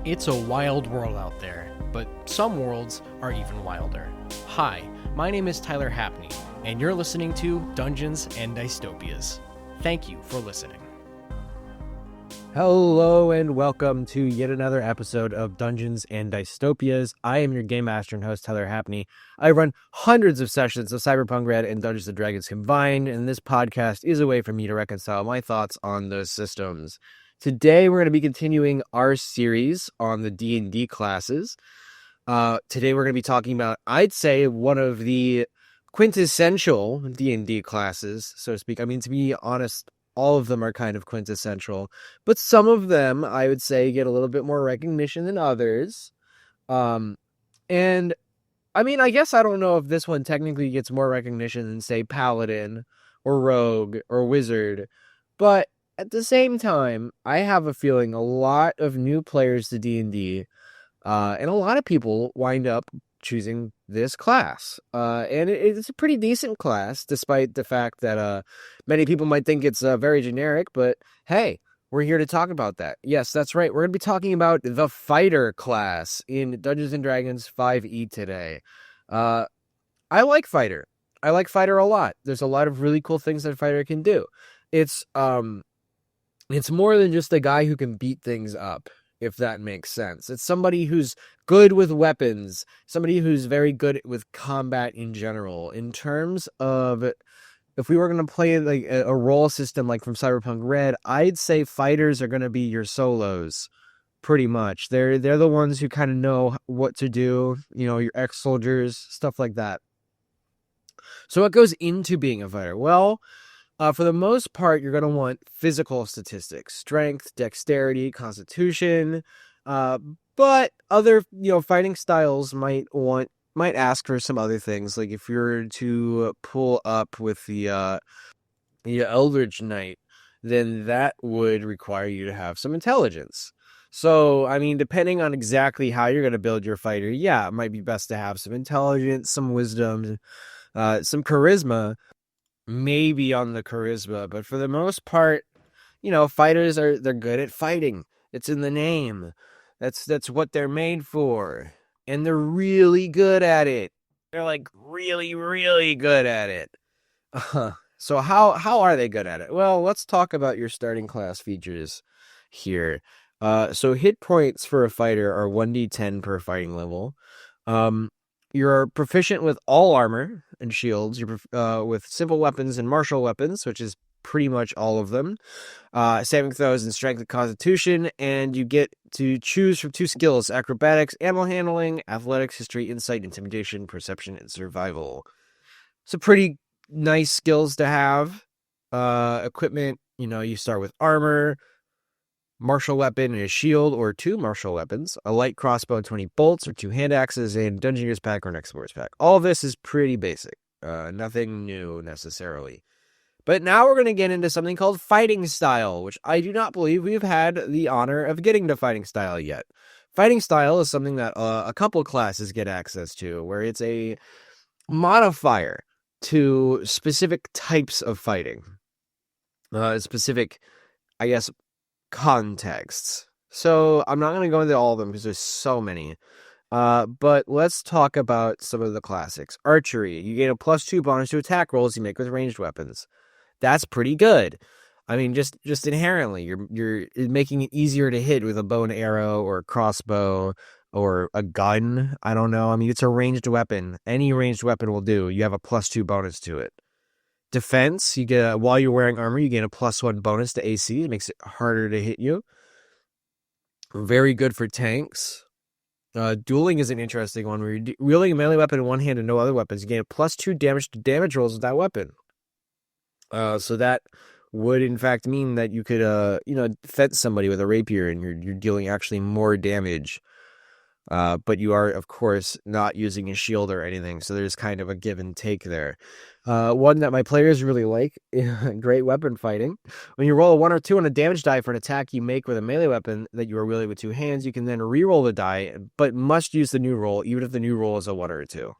It's a wild world out there, but some worlds are even wilder. Hi, my name is Tyler Hapney, and you're listening to Dungeons and Dystopias. Thank you for listening. Hello and welcome to yet another episode of Dungeons and Dystopias. I am your game master and host, Tyler Hapney. I run hundreds of sessions of Cyberpunk Red and Dungeons and Dragons combined, and this podcast is a way for me to reconcile my thoughts on those systems. Today, we're going to be continuing our series on the D&D classes. Today, we're going to be talking about, I'd say, one of the quintessential D&D classes, so to speak. I mean, to be honest, all of them are kind of quintessential, but some of them, I would say, get a little bit more recognition than others. And, I mean, I guess I don't know if this one technically gets more recognition than, say, Paladin or Rogue or Wizard, but at the same time, I have a feeling a lot of new players to D&D, and a lot of people wind up choosing this class. And it's a pretty decent class, despite the fact that many people might think it's very generic, but hey, we're here to talk about that. Yes, that's right. We're going to be talking about the Fighter class in Dungeons & Dragons 5e today. I like Fighter. I like Fighter a lot. There's a lot of really cool things that Fighter can do. It's more than just a guy who can beat things up, if that makes sense. It's somebody who's good with weapons, somebody who's very good with combat in general. In terms of, if we were going to play like a role system like from Cyberpunk Red, I'd say fighters are going to be your solos, pretty much. They're the ones who kind of know what to do, you know, your ex-soldiers, stuff like that. So what goes into being a fighter? Well, for the most part, you're going to want physical statistics, strength, dexterity, constitution, but other, fighting styles might ask for some other things. Like if you're to pull up with the Eldritch Knight, then that would require you to have some intelligence. So, I mean, depending on exactly how you're going to build your fighter, yeah, it might be best to have some intelligence, some wisdom, some charisma. Maybe on the charisma, but for the most part, fighters they're good at fighting. It's in the name. That's what they're made for. And they're really good at it. They're like really, really good at it. So how are they good at it? Well, let's talk about your starting class features here. So hit points for a fighter are 1d10 per fighting level. You're proficient with all armor and shields. You're with simple weapons and martial weapons, which is pretty much all of them. Saving throws and strength and constitution, and you get to choose from 2 skills: acrobatics, animal handling, athletics, history, insight, intimidation, perception, and survival. So pretty nice skills to have. Equipment, you start with armor, martial weapon and a shield or 2 martial weapons, a light crossbow and 20 bolts or 2 hand axes, and Dungeon Gear's pack or an Explorer's pack. All of this is pretty basic. Nothing new necessarily. But now we're going to get into something called fighting style, which I do not believe we've had the honor of getting to fighting style yet. Fighting style is something that a couple classes get access to, where it's a modifier to specific types of fighting. Specific, I guess, contexts. So I'm not going to go into all of them because there's so many. But let's talk about some of the classics. Archery. You gain a +2 bonus to attack rolls you make with ranged weapons. That's pretty good. I mean, just inherently, you're making it easier to hit with a bow and arrow or a crossbow or a gun. I don't know. I mean, it's a ranged weapon. Any ranged weapon will do. You have a +2 bonus to it. Defense, you get while you're wearing armor, you gain a +1 bonus to AC. It makes it harder to hit you. Very good for tanks. Dueling is an interesting one where you're wielding a melee weapon in one hand and no other weapons. You gain a +2 damage to damage rolls with that weapon. So that would in fact mean that you could fence somebody with a rapier and you're dealing actually more damage. But you are, of course, not using a shield or anything, so there's kind of a give and take there. One that my players really like, great weapon fighting. When you roll a 1 or 2 on a damage die for an attack you make with a melee weapon that you are wielding with 2 hands, you can then re-roll the die, but must use the new roll, even if the new roll is a 1 or a 2.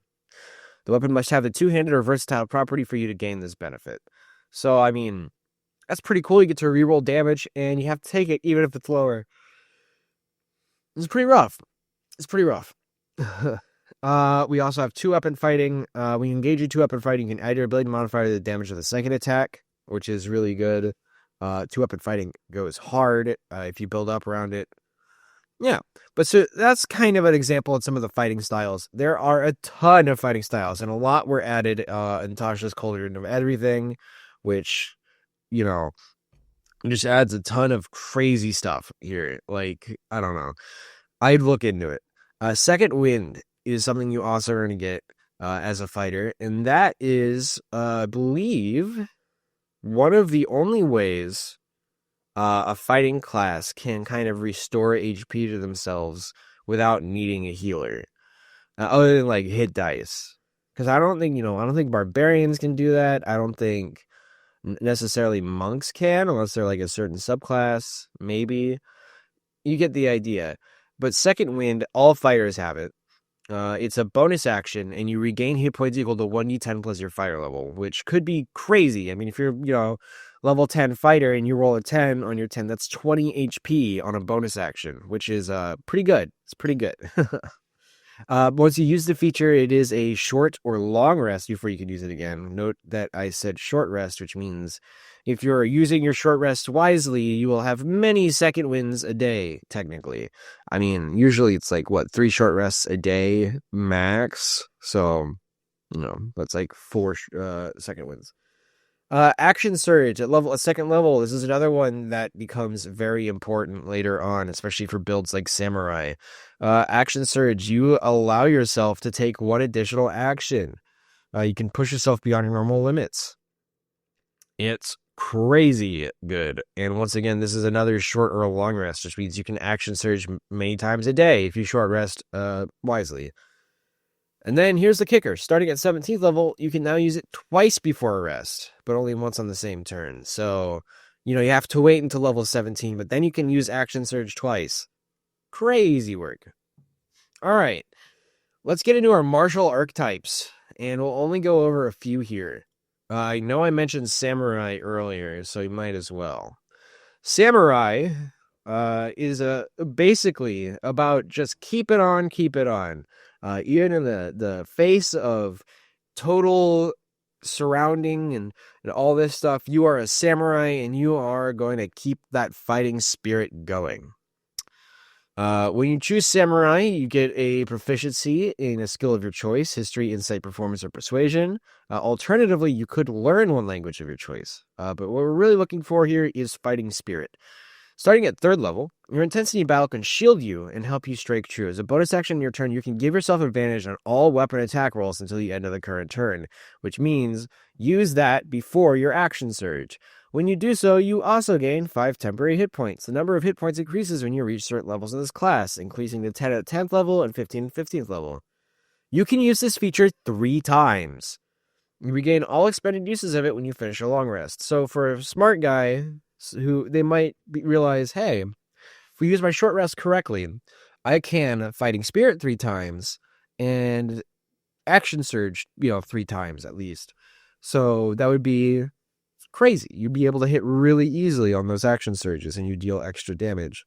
The weapon must have the 2-handed or versatile property for you to gain this benefit. So, I mean, that's pretty cool. You get to re-roll damage, and you have to take it even if it's lower. It's pretty rough. It's pretty rough. We also have two-weapon fighting. When you engage in two-weapon fighting, you can add your ability modifier to the damage of the second attack, which is really good. Two-weapon fighting goes hard if you build up around it. Yeah, but so that's kind of an example of some of the fighting styles. There are a ton of fighting styles, and a lot were added in Tasha's Cauldron of Everything, which, you know, just adds a ton of crazy stuff here. Like, I don't know. I'd look into it. Second Wind is something you also are going to get as a fighter, and that is, I believe, one of the only ways a fighting class can kind of restore HP to themselves without needing a healer, other than like hit dice. Because I don't think barbarians can do that. I don't think necessarily monks can, unless they're like a certain subclass. Maybe you get the idea. But Second Wind, all fighters have it. It's a bonus action, and you regain hit points equal to 1d10 plus your fire level, which could be crazy. I mean, if you're, level 10 fighter and you roll a 10 on your 10, that's 20 HP on a bonus action, which is pretty good. It's pretty good. Once you use the feature, it is a short or long rest before you can use it again. Note that I said short rest, which means if you're using your short rest wisely, you will have many second wins a day, technically. I mean, usually it's like, 3 short rests a day max? So, that's like 4 second wins. Action Surge at second level. This is another one that becomes very important later on, especially for builds like Samurai. Action Surge, you allow yourself to take 1 additional action. You can push yourself beyond your normal limits. It's crazy good. And once again, this is another short or long rest, which means you can Action Surge many times a day if you short rest wisely. And then here's the kicker. Starting at 17th level, you can now use it twice before a rest, but only once on the same turn. So, you have to wait until level 17, but then you can use Action Surge twice. Crazy work. All right. Let's get into our martial archetypes, and we'll only go over a few here. I know I mentioned Samurai earlier, so you might as well. Samurai is basically about just keep it on. Even in the face of total surrounding and all this stuff, you are a samurai and you are going to keep that fighting spirit going. When you choose samurai, you get a proficiency in a skill of your choice: history, insight, performance, or persuasion. Alternatively, you could learn one language of your choice. But what we're really looking for here is fighting spirit. Starting at 3rd level, your intensity battle can shield you and help you strike true. As a bonus action in your turn, you can give yourself advantage on all weapon attack rolls until the end of the current turn, which means use that before your action surge. When you do so, you also gain 5 temporary hit points. The number of hit points increases when you reach certain levels in this class, increasing to 10 at 10th level and 15 at 15th level. You can use this feature 3 times. You regain all expended uses of it when you finish a long rest. So for a smart guy who they might realize, hey, if we use my short rest correctly, I can fighting spirit 3 times and action surge, 3 times at least. So that would be crazy. You'd be able to hit really easily on those action surges and you deal extra damage.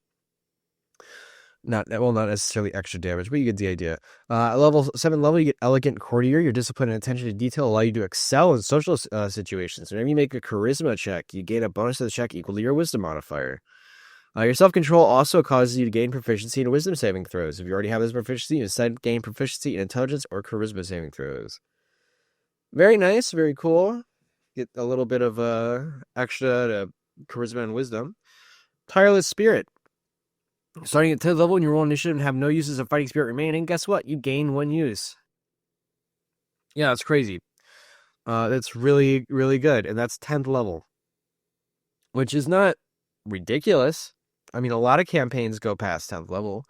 Not necessarily extra damage, but you get the idea. Level 7 level, you get Elegant Courtier. Your discipline and attention to detail allow you to excel in social situations. Whenever you make a charisma check, you gain a bonus to the check equal to your wisdom modifier. Your self-control also causes you to gain proficiency in wisdom saving throws. If you already have this proficiency, you instead gain proficiency in intelligence or charisma saving throws. Very nice, very cool. Get a little bit of extra to charisma and wisdom. Tireless Spirit. Starting at 10th level, when you roll initiative and have no uses of fighting spirit remaining, guess what? You gain 1 use. Yeah, that's crazy. That's really, really good. And that's 10th level, which is not ridiculous. I mean, a lot of campaigns go past 10th level.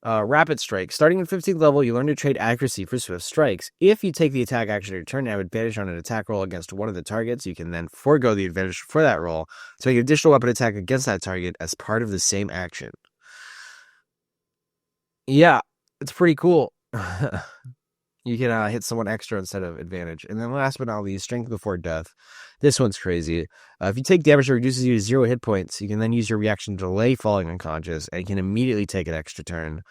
Rapid Strike. Starting at 15th level, you learn to trade accuracy for swift strikes. If you take the attack action on your turn and have advantage on an attack roll against one of the targets, you can then forego the advantage for that roll to make an additional weapon attack against that target as part of the same action. Yeah, it's pretty cool. You can hit someone extra instead of advantage. And then last but not least, Strength Before Death. This one's crazy. If you take damage that reduces you to 0 hit points, you can then use your reaction to delay falling unconscious, and you can immediately take an extra turn.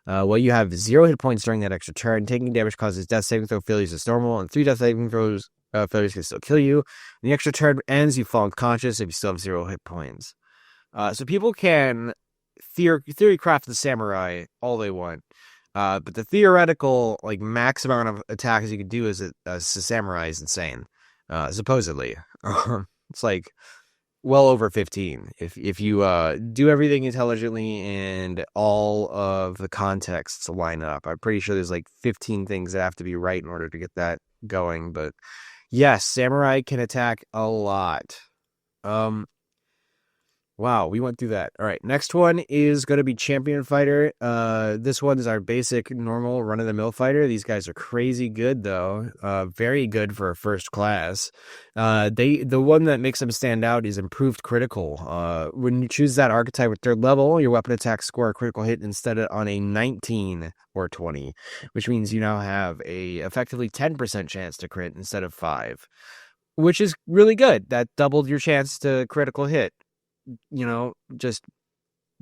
Well, you have 0 hit points during that extra turn. Taking damage causes death saving throw failures as normal, and 3 death saving throws failures can still kill you. When the extra turn ends, you fall unconscious if you still have 0 hit points. So people can theory craft the samurai all they want. But the theoretical max amount of attacks you can do as a samurai is insane. Supposedly, it's well over 15 if you do everything intelligently and all of the contexts line up. I'm pretty sure there's 15 things that have to be right in order to get that going. But yes, samurai can attack a lot. Wow, we went through that. All right, next one is going to be Champion Fighter. This one is our basic, normal, run-of-the-mill fighter. These guys are crazy good, though. Very good for a first class. The one that makes them stand out is Improved Critical. When you choose that archetype with 3rd level, your weapon attacks score a critical hit instead of on a 19 or 20, which means you now have a effectively 10% chance to crit instead of 5, which is really good. That doubled your chance to critical hit. Just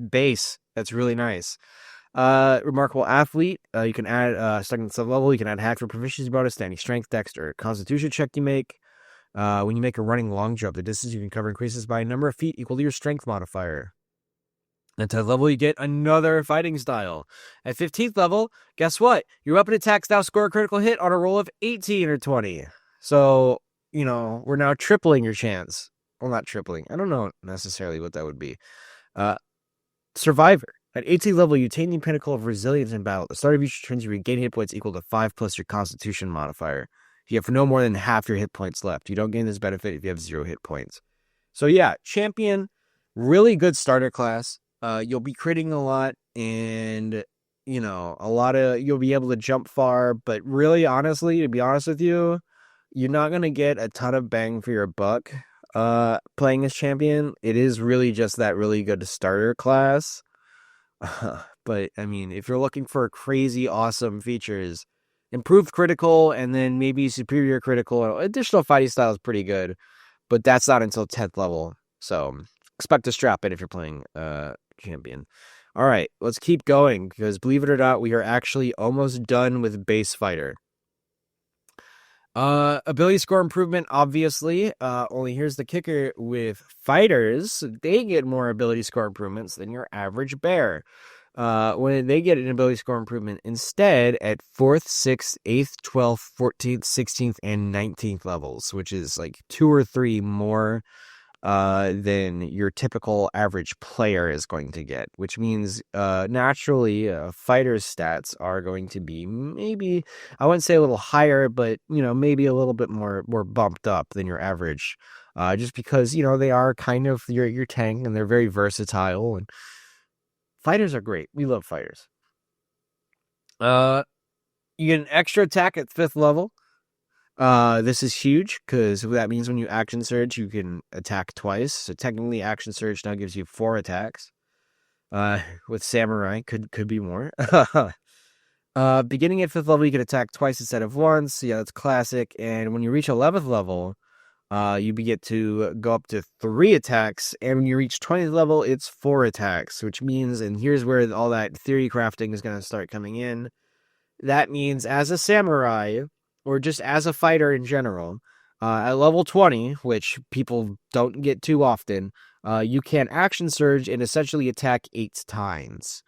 base. That's really nice. Remarkable Athlete. You can add, starting at sub level, you can add hack for proficiency bonus to any strength, dex, or constitution check you make. When you make a running long jump, the distance you can cover increases by a number of feet equal to your strength modifier. At 10th level, you get another fighting style. At 15th level, guess what? Your weapon attacks now score a critical hit on a roll of 18 or 20. So, we're now tripling your chance. Well, not tripling. I don't know necessarily what that would be. Survivor. At 18th level, you attain the pinnacle of resilience in battle. At the start of each turn, you regain hit points equal to 5 plus your constitution modifier. You have no more than half your hit points left. You don't gain this benefit if you have 0 hit points. So yeah, Champion, really good starter class. You'll be critting a lot, and you'll be able to jump far, but really, honestly, to be honest with you, you're not going to get a ton of bang for your buck playing as Champion. It is really just that really good starter class. But I mean, if you're looking for crazy awesome features, Improved Critical and then maybe Superior Critical, additional fighting style is pretty good, but that's not until 10th level. So expect to strap in if you're playing Champion. All right, let's keep going, because believe it or not, we are actually almost done with base fighter. Ability score improvement, obviously. Only here's the kicker with fighters. They get more ability score improvements than your average bear. When they get an ability score improvement instead at 4th, 6th, 8th, 12th, 14th, 16th, and 19th levels, which is 2 or 3 more than your typical average player is going to get, which means naturally fighters' stats are going to be maybe, I wouldn't say a little higher, but maybe a little bit more bumped up than your average, just because they are kind of your tank, and they're very versatile, and fighters are great. We love fighters. You get an extra attack at 5th level. This is huge, because that means when you action surge, you can attack twice. So technically, action surge now gives you 4 attacks. With samurai, could be more. Beginning at 5th level, you can attack twice instead of once. Yeah, that's classic. And when you reach 11th level, you get to go up to 3 attacks. And when you reach 20th level, it's 4 attacks, which means, and here's where all that theory crafting is going to start coming in. That means as a samurai, or just as a fighter in general, at level 20, which people don't get too often, you can action surge and essentially attack 8 times.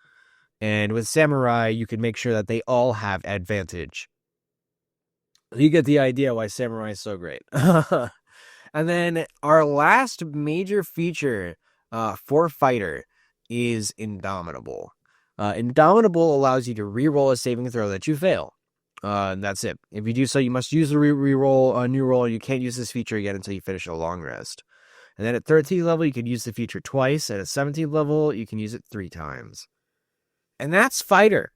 And with samurai, you can make sure that they all have advantage. You get the idea why samurai is so great. And then our last major feature for fighter is Indomitable. Indomitable allows you to reroll a saving throw that you fail. That's it. If you do so, you must use the reroll a new roll. You can't use this feature again until you finish a long rest. And then at 13th level, you can use the feature twice. And at 17th level, you can use it 3 times. And that's fighter.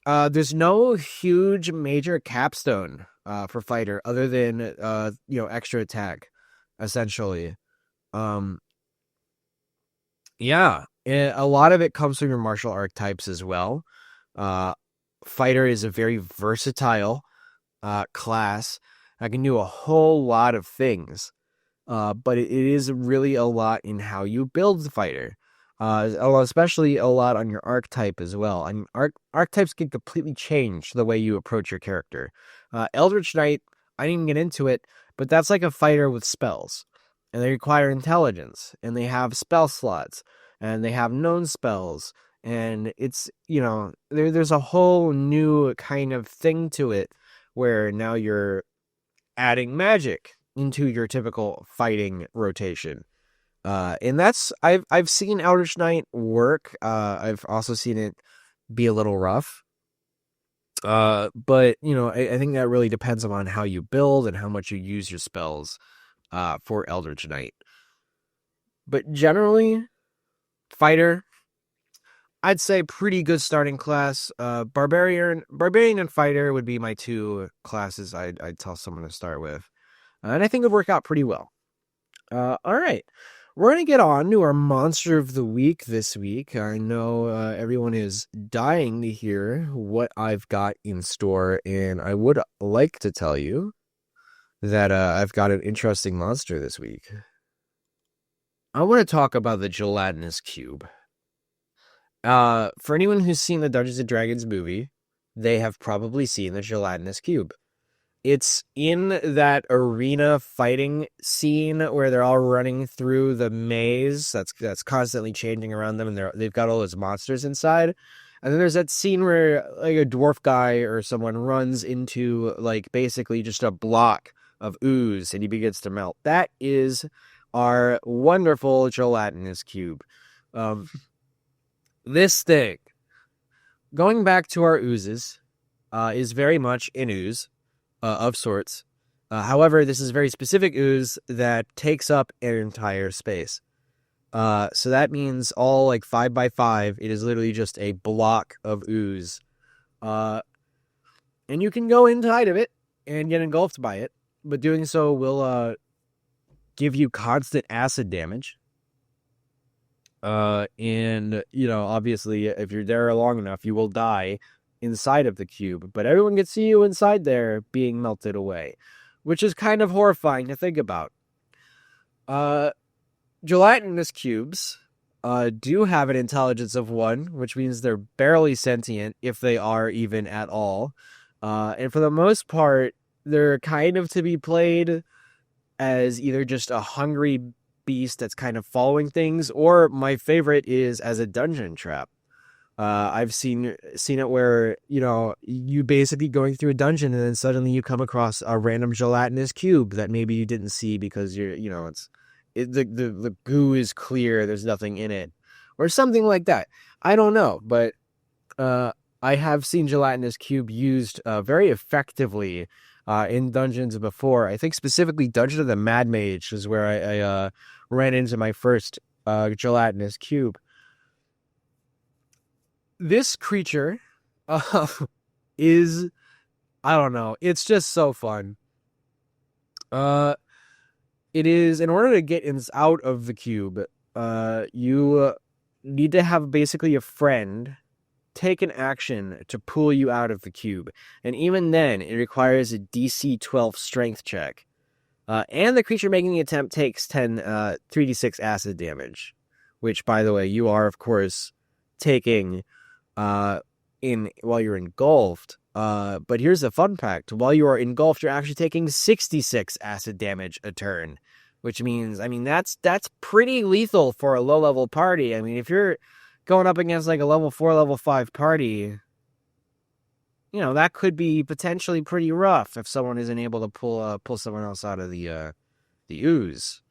There's no huge major capstone for fighter other than extra attack, essentially. Yeah, a lot of it comes from your martial archetypes as well. Fighter is a very versatile class. I can do a whole lot of things. but it is really a lot in how you build the fighter. Especially a lot on your archetype as well. I mean, archetypes can completely change the way you approach your character. Eldritch Knight, I didn't even get into it, but that's like a fighter with spells, and they require intelligence, and they have spell slots, and they have known spells, and it's, there's a whole new kind of thing to it where now you're adding magic into your typical fighting rotation. And that's I've seen Eldritch Knight work. I've also seen it be a little rough. But I think that really depends upon how you build and how much you use your spells for Eldritch Knight. But generally, fighter, I'd say pretty good starting class. Barbarian and fighter would be my two classes I'd tell someone to start with. And I think it would work out pretty well. All right. We're going to get on to our monster of the week this week. I know everyone is dying to hear what I've got in store, and I would like to tell you that I've got an interesting monster this week. I want to talk about the gelatinous cube. For anyone who's seen the Dungeons & Dragons movie, they have probably seen the gelatinous cube. It's in that arena fighting scene where they're all running through the maze that's constantly changing around them, and they've got all those monsters inside. And then there's that scene where like a dwarf guy or someone runs into like basically just a block of ooze and he begins to melt. That is our wonderful gelatinous cube. This thing, going back to our oozes, is very much an ooze. Of sorts. However, this is a very specific ooze that takes up an entire space. So that means all like 5x5, it is literally just a block of ooze. And you can go inside of it and get engulfed by it, but doing so will give you constant acid damage. And, obviously, if you're there long enough, you will die inside of the cube, but everyone can see you inside there being melted away, which is kind of horrifying to think about. Gelatinous cubes do have an intelligence of 1, which means they're barely sentient, if they are even at all. And for the most part, they're kind of to be played as either just a hungry beast that's kind of following things, or my favorite is as a dungeon trap. I've seen it where, you basically going through a dungeon and then suddenly you come across a random gelatinous cube that maybe you didn't see because the goo is clear, there's nothing in it, or something like that. I don't know, but I have seen gelatinous cube used very effectively in dungeons before. I think specifically Dungeon of the Mad Mage is where I ran into my first gelatinous cube. This creature is, I don't know, it's just so fun. It is, in order to get out of the cube, you need to have basically a friend take an action to pull you out of the cube. And even then, it requires a DC 12 strength check. And the creature making the attempt takes 3d6 acid damage, which, by the way, you are, of course, taking while you're engulfed. But here's the fun fact. While you are engulfed, you're actually taking 66 acid damage a turn, which means, that's pretty lethal for a low-level party. If you're going up against like a level 4, level 5 party, that could be potentially pretty rough if someone isn't able to pull someone else out of the ooze.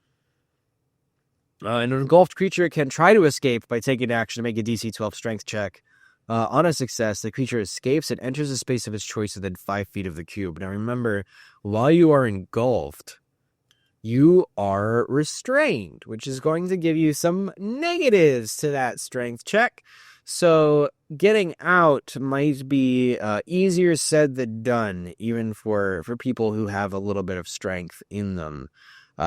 An engulfed creature can try to escape by taking action to make a DC 12 strength check. On a success, the creature escapes and enters a space of its choice within 5 feet of the cube. Now remember, while you are engulfed, you are restrained, which is going to give you some negatives to that strength check. So getting out might be easier said than done, even for people who have a little bit of strength in them,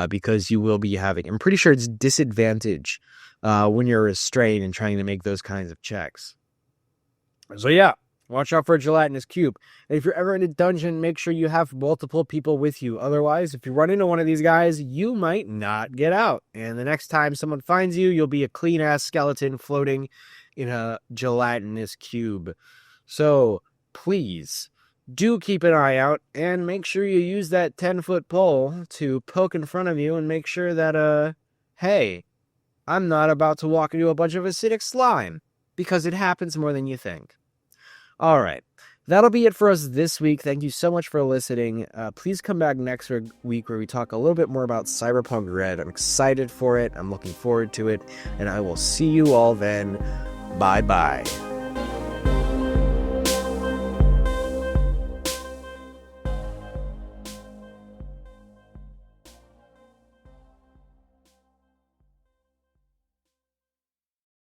because you will be having, I'm pretty sure it's disadvantage when you're restrained and trying to make those kinds of checks. So yeah, Watch out for a gelatinous cube. And if you're ever in a dungeon, make sure you have multiple people with you. Otherwise, if you run into one of these guys, you might not get out. And the next time someone finds you, you'll be a clean-ass skeleton floating in a gelatinous cube. So, please, do keep an eye out and make sure you use that 10-foot pole to poke in front of you and make sure that, hey, I'm not about to walk into a bunch of acidic slime, because it happens more than you think. All right, that'll be it for us this week. Thank you so much for listening. Please come back next week where we talk a little bit more about Cyberpunk Red. I'm excited for it. I'm looking forward to it. And I will see you all then. Bye-bye.